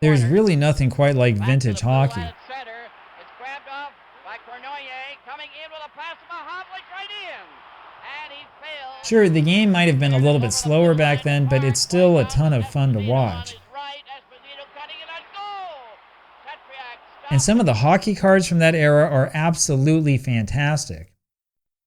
There's really nothing quite like vintage hockey. Sure, the game might have been a little bit slower back then, but it's still a ton of fun to watch. And some of the hockey cards from that era are absolutely fantastic.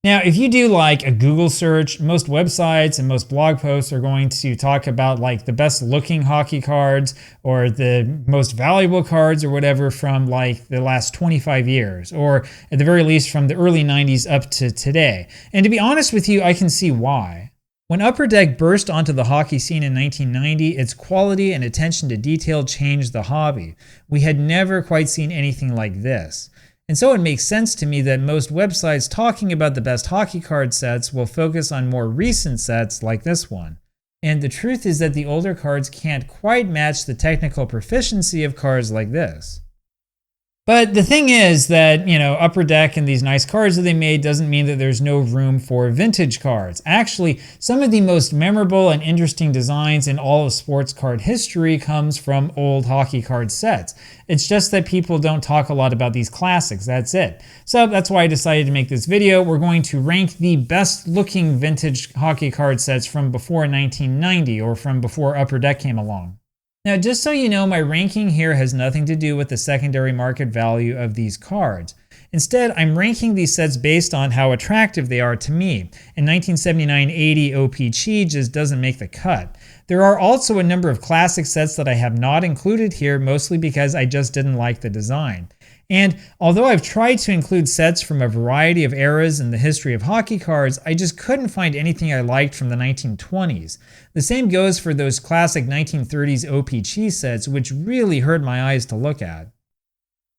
Now, if you do like a Google search, most websites and most blog posts are going to talk about like the best looking hockey cards or the most valuable cards or whatever from like the last 25 years, or at the very least from the early 90s up to today. And to be honest with you, I can see why. When Upper Deck burst onto the hockey scene in 1990, its quality and attention to detail changed the hobby. We had never quite seen anything like this. And so it makes sense to me that most websites talking about the best hockey card sets will focus on more recent sets like this one. And the truth is that the older cards can't quite match the technical proficiency of cards like this. But the thing is that, Upper Deck and these nice cards that they made doesn't mean that there's no room for vintage cards. Actually, some of the most memorable and interesting designs in all of sports card history comes from old hockey card sets. It's just that people don't talk a lot about these classics, that's it. So that's why I decided to make this video. We're going to rank the best looking vintage hockey card sets from before 1990 or from before Upper Deck came along. Now, just so you know, my ranking here has nothing to do with the secondary market value of these cards. Instead, I'm ranking these sets based on how attractive they are to me. In 1979-80, O-Pee-Chee just doesn't make the cut. There are also a number of classic sets that I have not included here, mostly because I just didn't like the design. And although I've tried to include sets from a variety of eras in the history of hockey cards, I just couldn't find anything I liked from the 1920s. The same goes for those classic 1930s O-Pee-Chee sets, which really hurt my eyes to look at.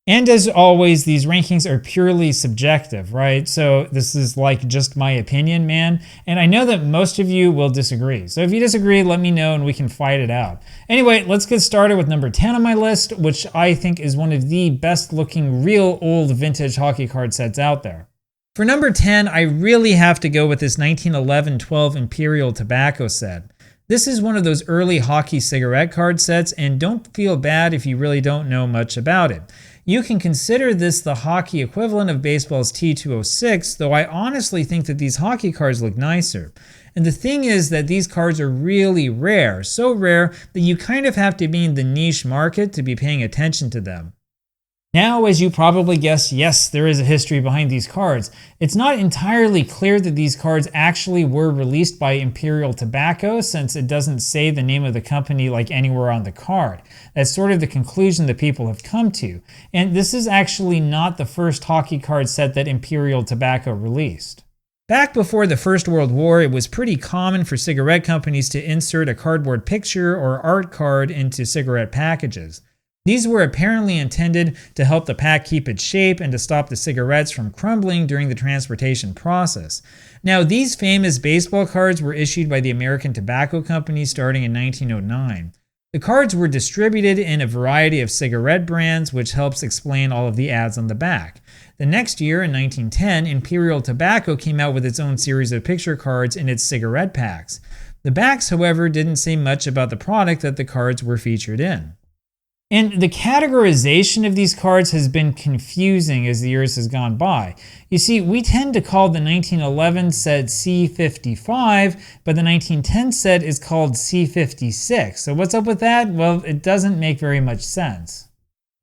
And as always, these rankings are purely subjective, right? So this is like just my opinion, man. And I know that most of you will disagree. So if you disagree, let me know and we can fight it out. Anyway, let's get started with number 10 on my list, which I think is one of the best looking real old vintage hockey card sets out there. For number 10, I really have to go with this 1911-12 Imperial Tobacco set. This is one of those early hockey cigarette card sets, and don't feel bad if you really don't know much about it. You can consider this the hockey equivalent of baseball's T206, though I honestly think that these hockey cards look nicer. And the thing is that these cards are really rare, so rare that you kind of have to be in the niche market to be paying attention to them. Now, as you probably guessed, yes, there is a history behind these cards. It's not entirely clear that these cards actually were released by Imperial Tobacco, since it doesn't say the name of the company like anywhere on the card. That's sort of the conclusion that people have come to. And this is actually not the first hockey card set that Imperial Tobacco released. Back before the First World War, it was pretty common for cigarette companies to insert a cardboard picture or art card into cigarette packages. These were apparently intended to help the pack keep its shape and to stop the cigarettes from crumbling during the transportation process. Now, these famous baseball cards were issued by the American Tobacco Company starting in 1909. The cards were distributed in a variety of cigarette brands, which helps explain all of the ads on the back. The next year, in 1910, Imperial Tobacco came out with its own series of picture cards in its cigarette packs. The backs, however, didn't say much about the product that the cards were featured in. And the categorization of these cards has been confusing as the years has gone by. You see, we tend to call the 1911 set C55, but the 1910 set is called C56. So what's up with that? Well, it doesn't make very much sense.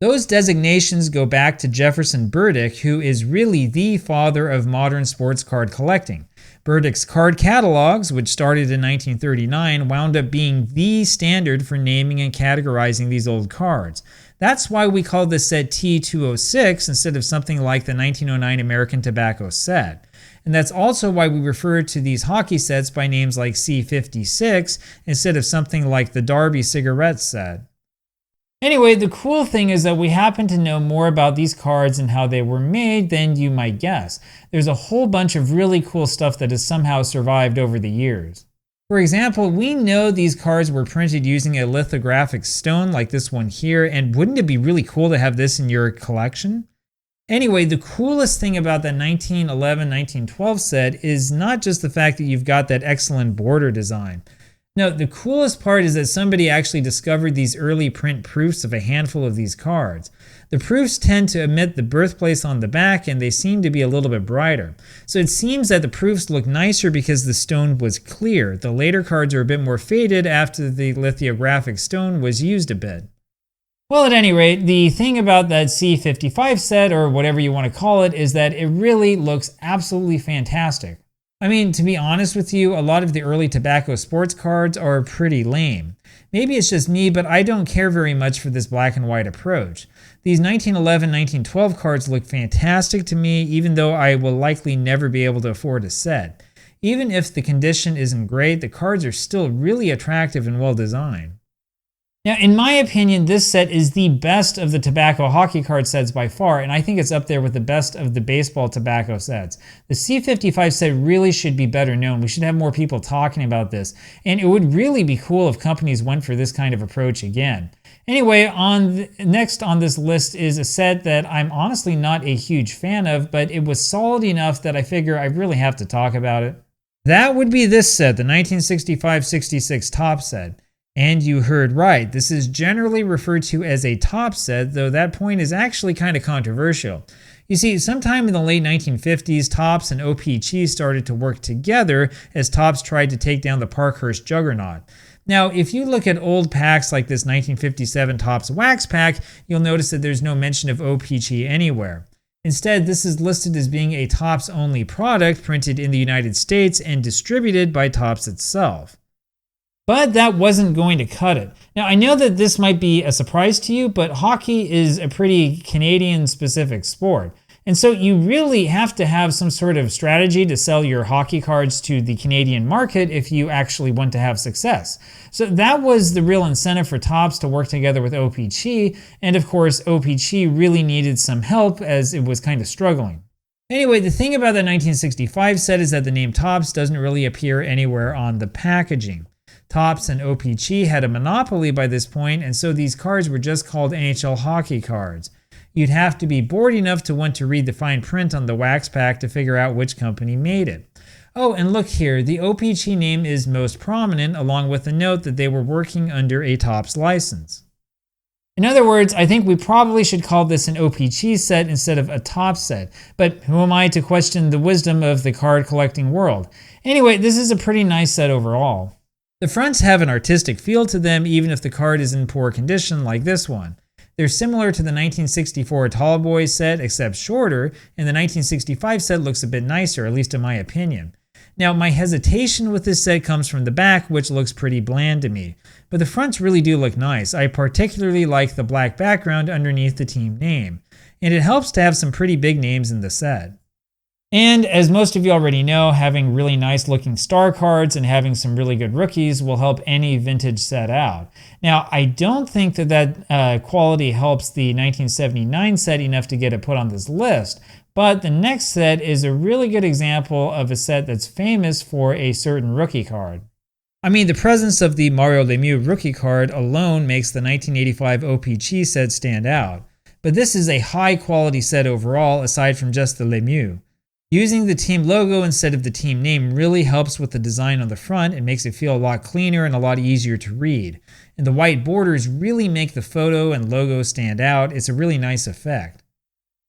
Those designations go back to Jefferson Burdick, who is really the father of modern sports card collecting. Burdick's card catalogs, which started in 1939, wound up being the standard for naming and categorizing these old cards. That's why we call this set T206 instead of something like the 1909 American Tobacco set. And that's also why we refer to these hockey sets by names like C56 instead of something like the Derby cigarette set. Anyway, the cool thing is that we happen to know more about these cards and how they were made than you might guess. There's a whole bunch of really cool stuff that has somehow survived over the years. For example, we know these cards were printed using a lithographic stone like this one here, and wouldn't it be really cool to have this in your collection? Anyway, the coolest thing about that 1911-1912 set is not just the fact that you've got that excellent border design. No, the coolest part is that somebody actually discovered these early print proofs of a handful of these cards. The proofs tend to omit the birthplace on the back, and they seem to be a little bit brighter. So it seems that the proofs look nicer because the stone was clear. The later cards are a bit more faded after the lithographic stone was used a bit. Well, at any rate, the thing about that C55 set, or whatever you want to call it, is that it really looks absolutely fantastic. I mean, to be honest with you, a lot of the early tobacco sports cards are pretty lame. Maybe it's just me, but I don't care very much for this black and white approach. These 1911, 1912 cards look fantastic to me, even though I will likely never be able to afford a set. Even if the condition isn't great, the cards are still really attractive and well designed. Now, in my opinion, this set is the best of the tobacco hockey card sets by far, and I think it's up there with the best of the baseball tobacco sets. The C55 set really should be better known. We should have more people talking about this, and it would really be cool if companies went for this kind of approach again. Anyway, next on this list is a set that I'm honestly not a huge fan of, but it was solid enough that I figure I really have to talk about it. That would be this set, the 1965-66 Top set. And you heard right, this is generally referred to as a top set, though that point is actually kind of controversial. You see, sometime in the late 1950s, Topps and O-Pee-Chee started to work together as Topps tried to take down the Parkhurst juggernaut. Now, if you look at old packs like this 1957 Topps wax pack, you'll notice that there's no mention of O-Pee-Chee anywhere. Instead, this is listed as being a Topps-only product printed in the United States and distributed by Topps itself. But that wasn't going to cut it. Now, I know that this might be a surprise to you, but hockey is a pretty Canadian-specific sport. And so you really have to have some sort of strategy to sell your hockey cards to the Canadian market if you actually want to have success. So that was the real incentive for Topps to work together with O-Pee-Chee, and of course O-Pee-Chee really needed some help as it was kind of struggling. Anyway, the thing about the 1965 set is that the name Topps doesn't really appear anywhere on the packaging. Topps and O-Pee-Chee had a monopoly by this point, and so these cards were just called NHL hockey cards. You'd have to be bored enough to want to read the fine print on the wax pack to figure out which company made it. Oh, and look here, the O-Pee-Chee name is most prominent, along with a note that they were working under a Topps license. In other words, I think we probably should call this an O-Pee-Chee set instead of a Topps set, but who am I to question the wisdom of the card collecting world? Anyway, this is a pretty nice set overall. The fronts have an artistic feel to them even if the card is in poor condition like this one. They're similar to the 1964 Tall Boys set except shorter, and the 1965 set looks a bit nicer, at least in my opinion. Now, my hesitation with this set comes from the back, which looks pretty bland to me, but the fronts really do look nice. I particularly like the black background underneath the team name, and it helps to have some pretty big names in the set. And as most of you already know, having really nice looking star cards and having some really good rookies will help any vintage set out. Now, I don't think that quality helps the 1979 set enough to get it put on this list, but the next set is a really good example of a set that's famous for a certain rookie card. I mean, the presence of the Mario Lemieux rookie card alone makes the 1985 O-Pee-Chee set stand out, but this is a high quality set overall aside from just the Lemieux. Using the team logo instead of the team name really helps with the design on the front and makes it feel a lot cleaner and a lot easier to read. And the white borders really make the photo and logo stand out. It's a really nice effect.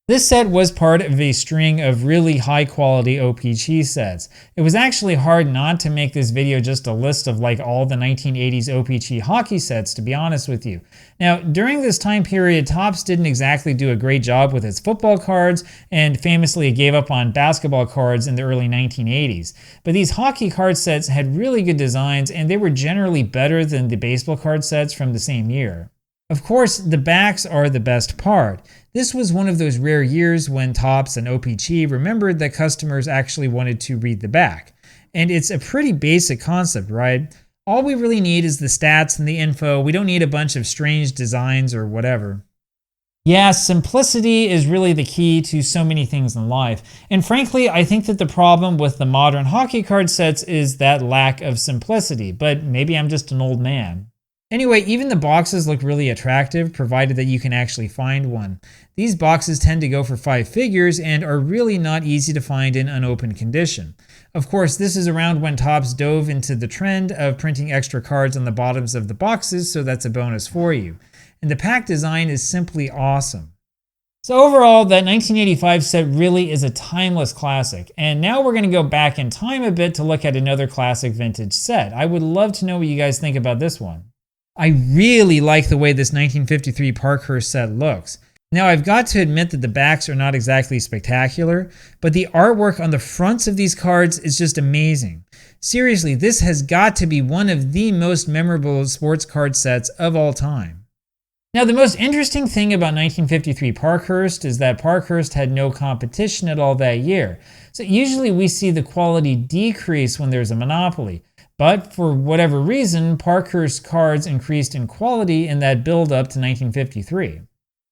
This set was part of a string of really high quality O-Pee-Chee sets. It was actually hard not to make this video just a list of like all the 1980s O-Pee-Chee hockey sets, to be honest with you. Now, during this time period, Topps didn't exactly do a great job with its football cards, and famously it gave up on basketball cards in the early 1980s. But these hockey card sets had really good designs, and they were generally better than the baseball card sets from the same year. Of course, the backs are the best part. This was one of those rare years when Topps and O-Pee-Chee remembered that customers actually wanted to read the back. And it's a pretty basic concept, right? All we really need is the stats and the info. We don't need a bunch of strange designs or whatever. Yeah, simplicity is really the key to so many things in life. And frankly, I think that the problem with the modern hockey card sets is that lack of simplicity, but maybe I'm just an old man. Anyway, even the boxes look really attractive, provided that you can actually find one. These boxes tend to go for 5 figures and are really not easy to find in unopened condition. Of course, this is around when Topps dove into the trend of printing extra cards on the bottoms of the boxes, so that's a bonus for you. And the pack design is simply awesome. So overall, that 1985 set really is a timeless classic. And now we're going to go back in time a bit to look at another classic vintage set. I would love to know what you guys think about this one. I really like the way this 1953 Parkhurst set looks. Now, I've got to admit that the backs are not exactly spectacular, but the artwork on the fronts of these cards is just amazing. Seriously, this has got to be one of the most memorable sports card sets of all time. Now, the most interesting thing about 1953 Parkhurst is that Parkhurst had no competition at all that year. So usually we see the quality decrease when there's a monopoly. But for whatever reason, Parkhurst cards increased in quality in that build up to 1953.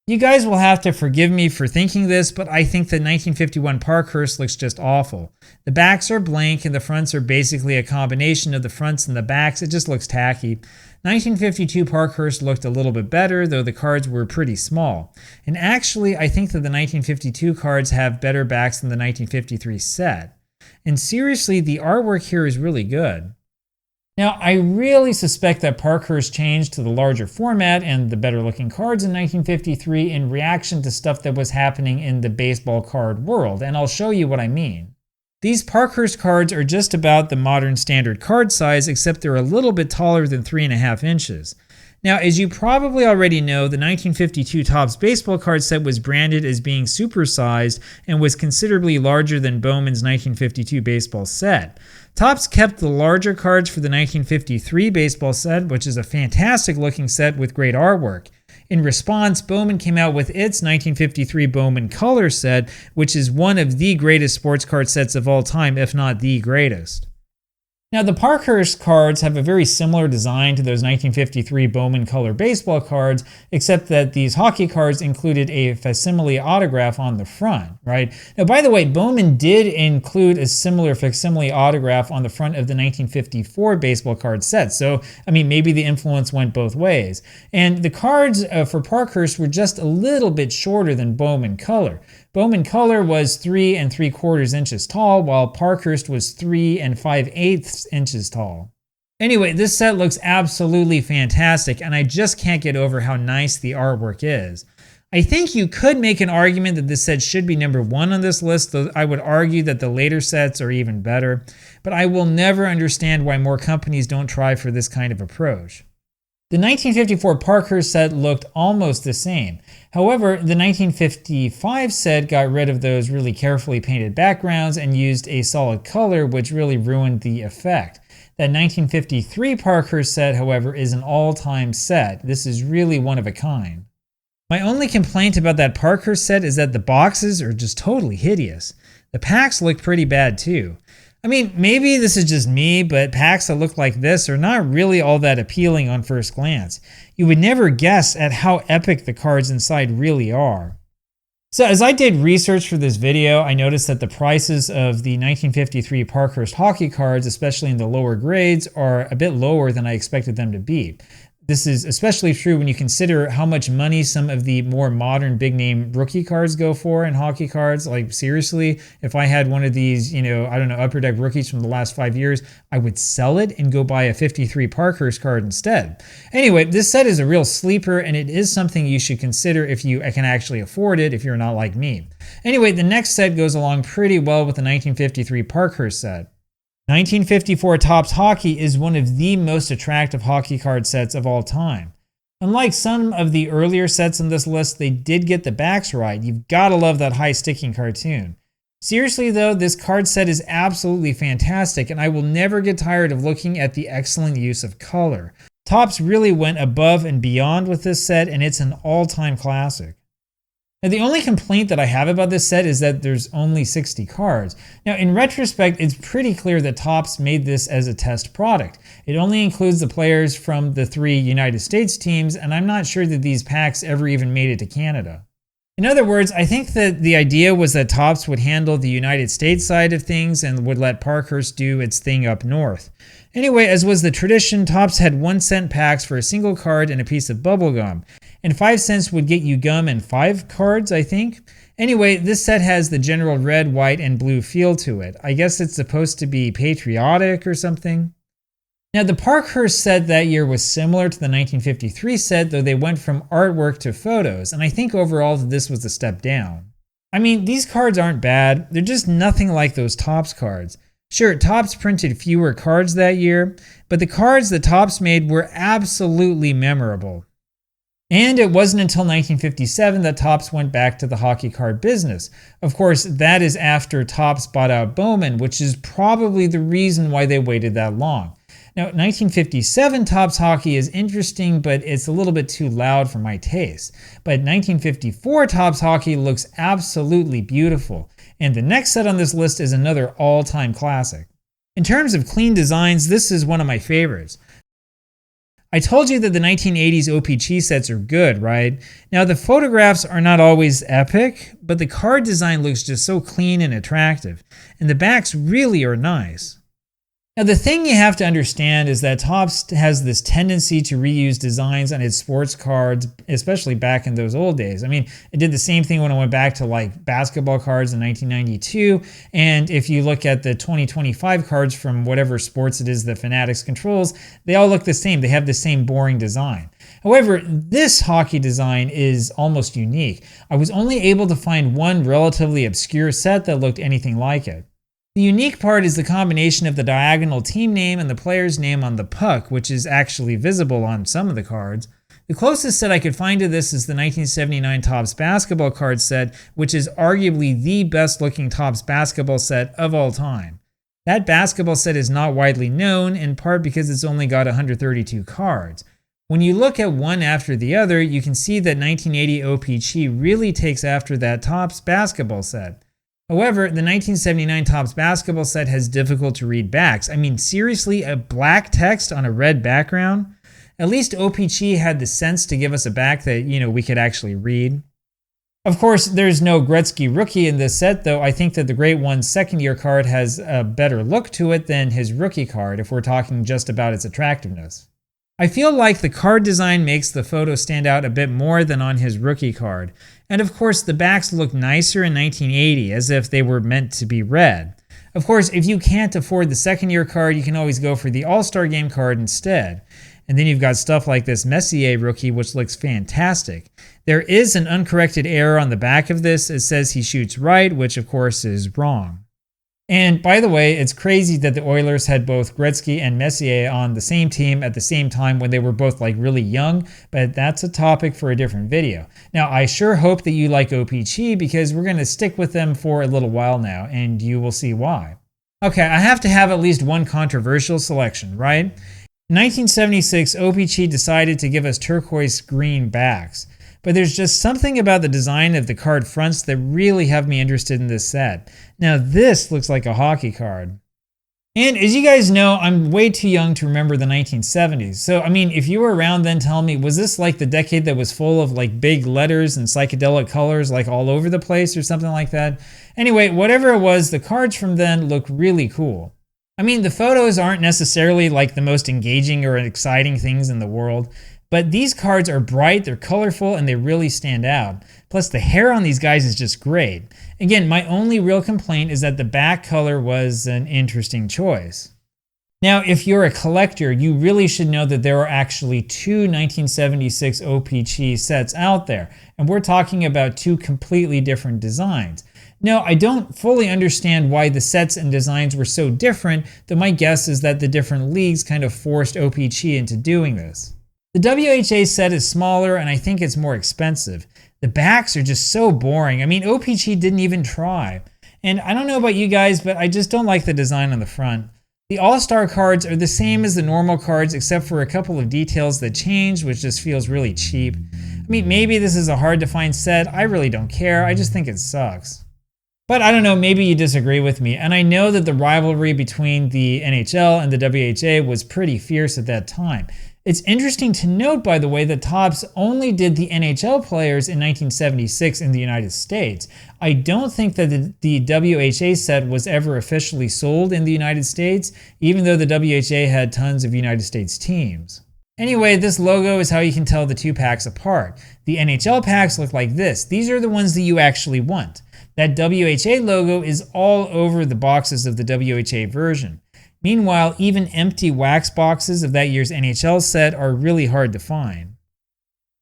You guys will have to forgive me for thinking this, but I think that 1951 Parkhurst looks just awful. The backs are blank and the fronts are basically a combination of the fronts and the backs. It just looks tacky. 1952 Parkhurst looked a little bit better, though the cards were pretty small. And actually, I think that the 1952 cards have better backs than the 1953 set. And seriously, the artwork here is really good. Now, I really suspect that Parkhurst changed to the larger format and the better looking cards in 1953 in reaction to stuff that was happening in the baseball card world, and I'll show you what I mean. These Parkhurst cards are just about the modern standard card size, except they're a little bit taller than 3.5 inches. Now, as you probably already know, the 1952 Topps baseball card set was branded as being supersized and was considerably larger than Bowman's 1952 baseball set. Topps kept the larger cards for the 1953 baseball set, which is a fantastic looking set with great artwork. In response, Bowman came out with its 1953 Bowman Color set, which is one of the greatest sports card sets of all time, if not the greatest. Now, the Parkhurst cards have a very similar design to those 1953 Bowman Color baseball cards, except that these hockey cards included a facsimile autograph on the front, right? Now, by the way, Bowman did include a similar facsimile autograph on the front of the 1954 baseball card set, so, I mean, maybe the influence went both ways. And the cards for Parkhurst were just a little bit shorter than Bowman Color. Bowman Color was 3 3/4 inches tall, while Parkhurst was 3 5/8 inches tall. Anyway, this set looks absolutely fantastic, and I just can't get over how nice the artwork is. I think you could make an argument that this set should be number 1 on this list, though I would argue that the later sets are even better, but I will never understand why more companies don't try for this kind of approach. The 1954 Parkhurst set looked almost the same. However, the 1955 set got rid of those really carefully painted backgrounds and used a solid color, which really ruined the effect. That 1953 Parkhurst set, however, is an all-time set. This is really one of a kind. My only complaint about that Parkhurst set is that the boxes are just totally hideous. The packs look pretty bad too. I mean, maybe this is just me, but packs that look like this are not really all that appealing on first glance. You would never guess at how epic the cards inside really are. So as I did research for this video, I noticed that the prices of the 1953 Parkhurst hockey cards, especially in the lower grades, are a bit lower than I expected them to be. This is especially true when you consider how much money some of the more modern big name rookie cards go for in hockey cards. Like seriously, if I had one of these, I don't know, Upper Deck rookies from the last 5 years, I would sell it and go buy a 53 Parkhurst card instead. Anyway, this set is a real sleeper, and it is something you should consider if you can actually afford it if you're not like me. Anyway, the next set goes along pretty well with the 1953 Parkhurst set. 1954 Topps Hockey is one of the most attractive hockey card sets of all time. Unlike some of the earlier sets on this list, they did get the backs right. You've got to love that high sticking cartoon. Seriously though, this card set is absolutely fantastic, and I will never get tired of looking at the excellent use of color. Topps really went above and beyond with this set, and it's an all-time classic. Now, the only complaint that I have about this set is that there's only 60 cards. Now, in retrospect, it's pretty clear that Topps made this as a test product. It only includes the players from the 3 United States teams, and I'm not sure that these packs ever even made it to Canada. In other words, I think that the idea was that Topps would handle the United States side of things and would let Parkhurst do its thing up north. Anyway, as was the tradition, Topps had 1-cent packs for a single card and a piece of bubble gum. and 5 cents would get you gum and 5 cards, I think. Anyway, this set has the general red, white, and blue feel to it. I guess it's supposed to be patriotic or something. Now, the Parkhurst set that year was similar to the 1953 set, though they went from artwork to photos, and I think overall this was a step down. I mean, these cards aren't bad, they're just nothing like those Topps cards. Sure, Topps printed fewer cards that year, but the cards that Topps made were absolutely memorable. And it wasn't until 1957 that Topps went back to the hockey card business. Of course, that is after Topps bought out Bowman, which is probably the reason why they waited that long. Now, 1957 Topps hockey is interesting, but it's a little bit too loud for my taste. But 1954 Topps hockey looks absolutely beautiful. And the next set on this list is another all-time classic. In terms of clean designs, this is one of my favorites. I told you that the 1980s O-Pee-Chee sets are good, right? Now, the photographs are not always epic, but the card design looks just so clean and attractive, and the backs really are nice. Now, the thing you have to understand is that Topps has this tendency to reuse designs on its sports cards, especially back in those old days. I mean, it did the same thing when I went back to like basketball cards in 1992. And if you look at the 2025 cards from whatever sports it is that Fanatics controls, they all look the same. They have the same boring design. However, this hockey design is almost unique. I was only able to find one relatively obscure set that looked anything like it. The unique part is the combination of the diagonal team name and the player's name on the puck, which is actually visible on some of the cards. The closest set I could find to this is the 1979 Topps basketball card set, which is arguably the best looking Topps basketball set of all time. That basketball set is not widely known, in part because it's only got 132 cards. When you look at one after the other, you can see that 1980 O-Pee-Chee really takes after that Topps basketball set. However, the 1979 Topps basketball set has difficult to read backs. I mean, seriously, a black text on a red background? At least O-Pee-Chee had the sense to give us a back that, we could actually read. Of course, there's no Gretzky rookie in this set, though I think that the Great One's second-year card has a better look to it than his rookie card if we're talking just about its attractiveness. I feel like the card design makes the photo stand out a bit more than on his rookie card. And of course, the backs look nicer in 1980, as if they were meant to be red. Of course, if you can't afford the second-year card, you can always go for the All-Star Game card instead. And then you've got stuff like this Messier rookie, which looks fantastic. There is an uncorrected error on the back of this. It says he shoots right, which of course is wrong. And by the way, it's crazy that the Oilers had both Gretzky and Messier on the same team at the same time when they were both like really young, but that's a topic for a different video. Now, I sure hope that you like O-Pee-Chee because we're going to stick with them for a little while now, and you will see why. Okay, I have to have at least one controversial selection, right? In 1976, O-Pee-Chee decided to give us turquoise green backs. But there's just something about the design of the card fronts that really have me interested in this set. Now this looks like a hockey card. And as you guys know, I'm way too young to remember the 1970s. So I mean, if you were around then, tell me, was this like the decade that was full of like big letters and psychedelic colors like all over the place or something like that? Anyway, whatever it was, the cards from then look really cool. I mean, the photos aren't necessarily like the most engaging or exciting things in the world, but these cards are bright, they're colorful, and they really stand out. Plus, the hair on these guys is just great. Again, my only real complaint is that the back color was an interesting choice. Now, if you're a collector, you really should know that there are actually two 1976 O-Pee-Chee sets out there, and we're talking about two completely different designs. No, I don't fully understand why the sets and designs were so different, though my guess is that the different leagues kind of forced O-Pee-Chee into doing this. The WHA set is smaller and I think it's more expensive. The backs are just so boring. I mean, O-Pee-Chee didn't even try. And I don't know about you guys, but I just don't like the design on the front. The All-Star cards are the same as the normal cards except for a couple of details that changed, which just feels really cheap. I mean, maybe this is a hard to find set. I really don't care. I just think it sucks. But I don't know, maybe you disagree with me. And I know that the rivalry between the NHL and the WHA was pretty fierce at that time. It's interesting to note, by the way, that Topps only did the NHL players in 1976 in the United States. I don't think that the WHA set was ever officially sold in the United States, even though the WHA had tons of United States teams. Anyway, this logo is how you can tell the two packs apart. The NHL packs look like this. These are the ones that you actually want. That WHA logo is all over the boxes of the WHA version. Meanwhile, even empty wax boxes of that year's NHL set are really hard to find.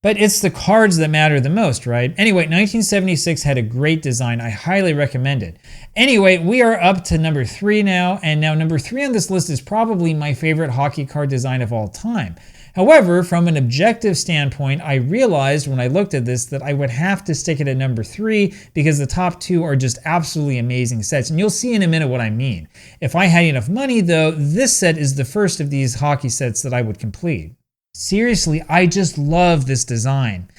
But it's the cards that matter the most, right? Anyway, 1976 had a great design. I highly recommend it. Anyway, we are up to number 3 now, and now number 3 on this list is probably my favorite hockey card design of all time. However, from an objective standpoint, I realized when I looked at this that I would have to stick it at number 3 because the top 2 are just absolutely amazing sets, and you'll see in a minute what I mean. If I had enough money though, this set is the first of these hockey sets that I would complete. Seriously, I just love this design.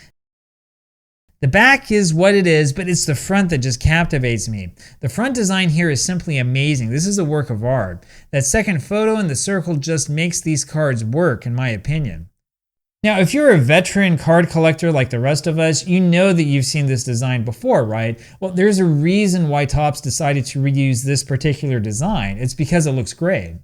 The back is what it is, but it's the front that just captivates me. The front design here is simply amazing. This is a work of art. That second photo in the circle just makes these cards work, in my opinion. Now, if you're a veteran card collector like the rest of us, you know that you've seen this design before, right? Well, there's a reason why Topps decided to reuse this particular design. It's because it looks great.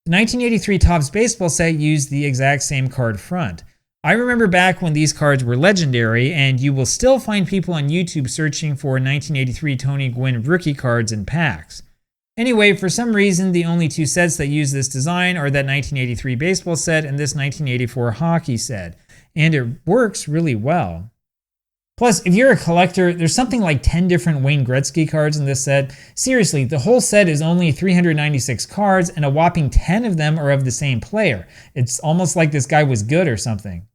The 1983 Topps baseball set used the exact same card front. I remember back when these cards were legendary, and you will still find people on YouTube searching for 1983 Tony Gwynn rookie cards in packs. Anyway, for some reason, the only 2 sets that use this design are that 1983 baseball set and this 1984 hockey set, and it works really well. Plus, if you're a collector, there's something like 10 different Wayne Gretzky cards in this set. Seriously, the whole set is only 396 cards, and a whopping 10 of them are of the same player. It's almost like this guy was good or something.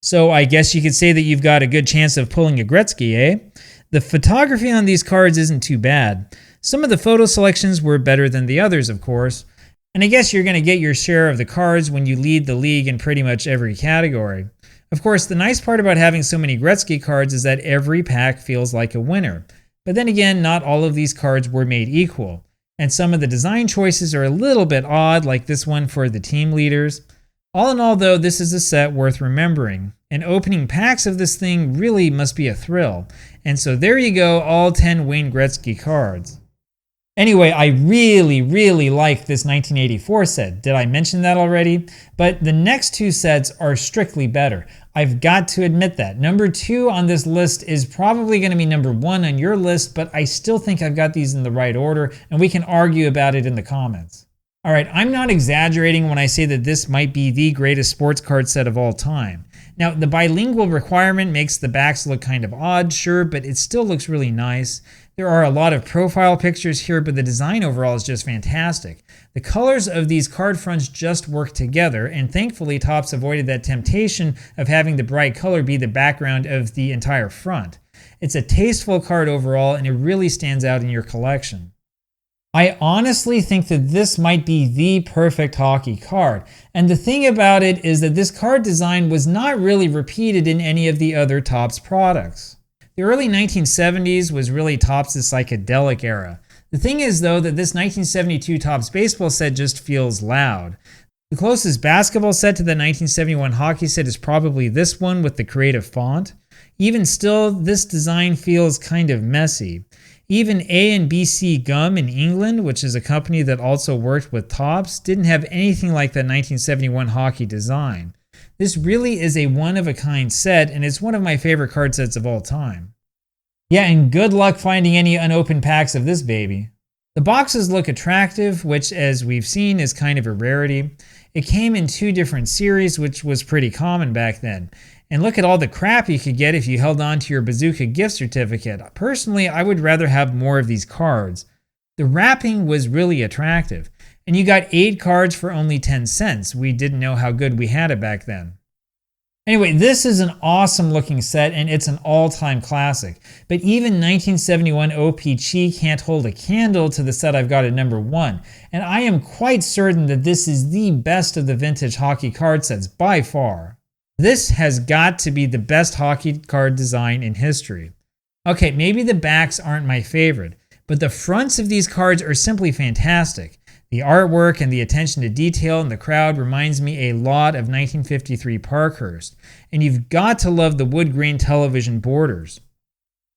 So I guess you could say that you've got a good chance of pulling a Gretzky, eh? The photography on these cards isn't too bad. Some of the photo selections were better than the others, of course. And I guess you're going to get your share of the cards when you lead the league in pretty much every category. Of course, the nice part about having so many Gretzky cards is that every pack feels like a winner. But then again, not all of these cards were made equal. And some of the design choices are a little bit odd, like this one for the team leaders. All in all though, this is a set worth remembering. And opening packs of this thing really must be a thrill. And so there you go, all 10 Wayne Gretzky cards. Anyway, I really like this 1984 set. Did I mention that already? But the next 2 sets are strictly better. I've got to admit that. Number 2 on this list is probably going to be number 1 on your list, but I still think I've got these in the right order, and we can argue about it in the comments. Alright, I'm not exaggerating when I say that this might be the greatest sports card set of all time. Now, the bilingual requirement makes the backs look kind of odd, sure, but it still looks really nice. There are a lot of profile pictures here, but the design overall is just fantastic. The colors of these card fronts just work together, and thankfully Topps avoided that temptation of having the bright color be the background of the entire front. It's a tasteful card overall, and it really stands out in your collection. I honestly think that this might be the perfect hockey card, and the thing about it is that this card design was not really repeated in any of the other Topps products. The early 1970s was really Topps' psychedelic era. The thing is though that this 1972 Topps baseball set just feels loud. The closest basketball set to the 1971 hockey set is probably this one with the creative font. Even still, this design feels kind of messy. Even A&BC Gum in England, which is a company that also worked with Topps, didn't have anything like that 1971 hockey design. This really is a one-of-a-kind set, and it's one of my favorite card sets of all time. Yeah, and good luck finding any unopened packs of this baby. The boxes look attractive, which as we've seen is kind of a rarity. It came in 2 different series, which was pretty common back then. And look at all the crap you could get if you held on to your Bazooka gift certificate. Personally, I would rather have more of these cards. The wrapping was really attractive. And you got 8 cards for only 10 cents. We didn't know how good we had it back then. Anyway, this is an awesome looking set, and it's an all-time classic. But even 1971 O-Pee-Chee can't hold a candle to the set I've got at number 1. And I am quite certain that this is the best of the vintage hockey card sets by far. This has got to be the best hockey card design in history. Okay, maybe the backs aren't my favorite, but the fronts of these cards are simply fantastic. The artwork and the attention to detail in the crowd reminds me a lot of 1953 Parkhurst, and you've got to love the wood grain television borders.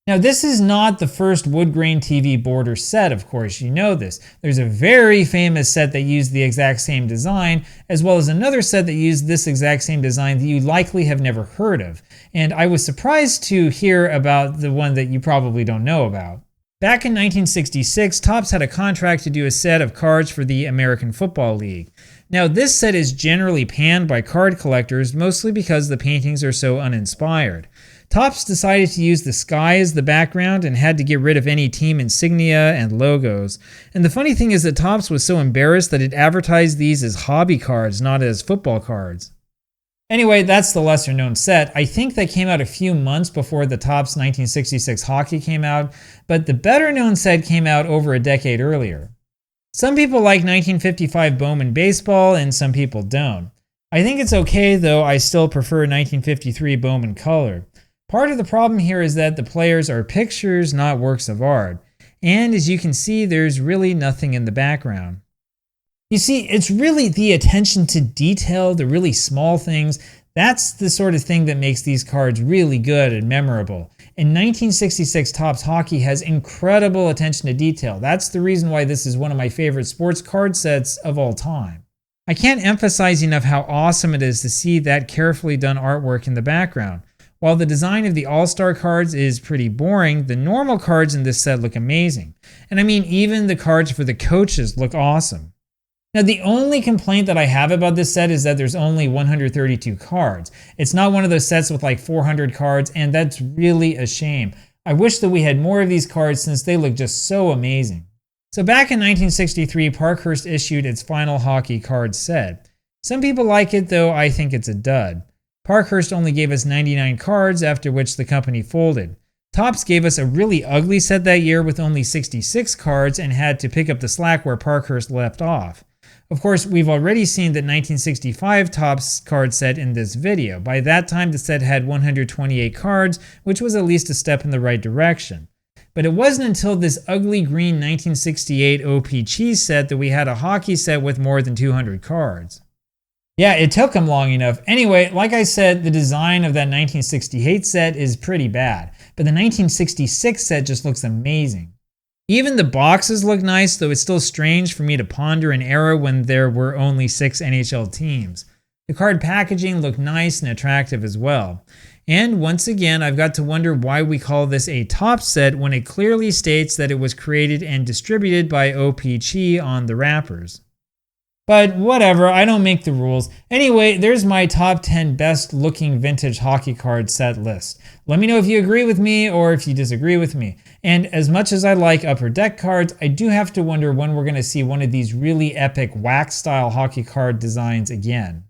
Now, this is not the first wood grain TV border set, of course, you know this. There's a very famous set that used the exact same design, as well as another set that used this exact same design that you likely have never heard of. And I was surprised to hear about the one that you probably don't know about. Back in 1966, Topps had a contract to do a set of cards for the American Football League. Now, this set is generally panned by card collectors, mostly because the paintings are so uninspired. Topps decided to use the sky as the background and had to get rid of any team insignia and logos. And the funny thing is that Topps was so embarrassed that it advertised these as hobby cards, not as football cards. Anyway, that's the lesser known set. I think that came out a few months before the Topps 1966 hockey came out, but the better known set came out over a decade earlier. Some people like 1955 Bowman baseball and some people don't. I think it's okay, though I still prefer 1953 Bowman color. Part of the problem here is that the players are pictures, not works of art. And as you can see, there's really nothing in the background. You see, it's really the attention to detail, the really small things. That's the sort of thing that makes these cards really good and memorable. And 1966 Topps Hockey has incredible attention to detail. That's the reason why this is one of my favorite sports card sets of all time. I can't emphasize enough how awesome it is to see that carefully done artwork in the background. While the design of the All-Star cards is pretty boring, the normal cards in this set look amazing. And I mean, even the cards for the coaches look awesome. Now, the only complaint that I have about this set is that there's only 132 cards. It's not one of those sets with like 400 cards, and that's really a shame. I wish that we had more of these cards since they look just so amazing. So back in 1963, Parkhurst issued its final hockey card set. Some people like it, though I think it's a dud. Parkhurst only gave us 99 cards, after which the company folded. Topps gave us a really ugly set that year with only 66 cards and had to pick up the slack where Parkhurst left off. Of course, we've already seen that 1965 Topps card set in this video. By that time, the set had 128 cards, which was at least a step in the right direction. But it wasn't until this ugly green 1968 O-Pee-Chee set that we had a hockey set with more than 200 cards. Yeah, it took them long enough. Anyway, like I said, the design of that 1968 set is pretty bad, but the 1966 set just looks amazing. Even the boxes look nice, though it's still strange for me to ponder an era when there were only 6 NHL teams. The card packaging looked nice and attractive as well. And once again, I've got to wonder why we call this a Topps set when it clearly states that it was created and distributed by O-Pee-Chee on the wrappers. But whatever, I don't make the rules. Anyway, there's my top 10 best looking vintage hockey card set list. Let me know if you agree with me or if you disagree with me. And as much as I like Upper Deck cards, I do have to wonder when we're going to see one of these really epic wax style hockey card designs again.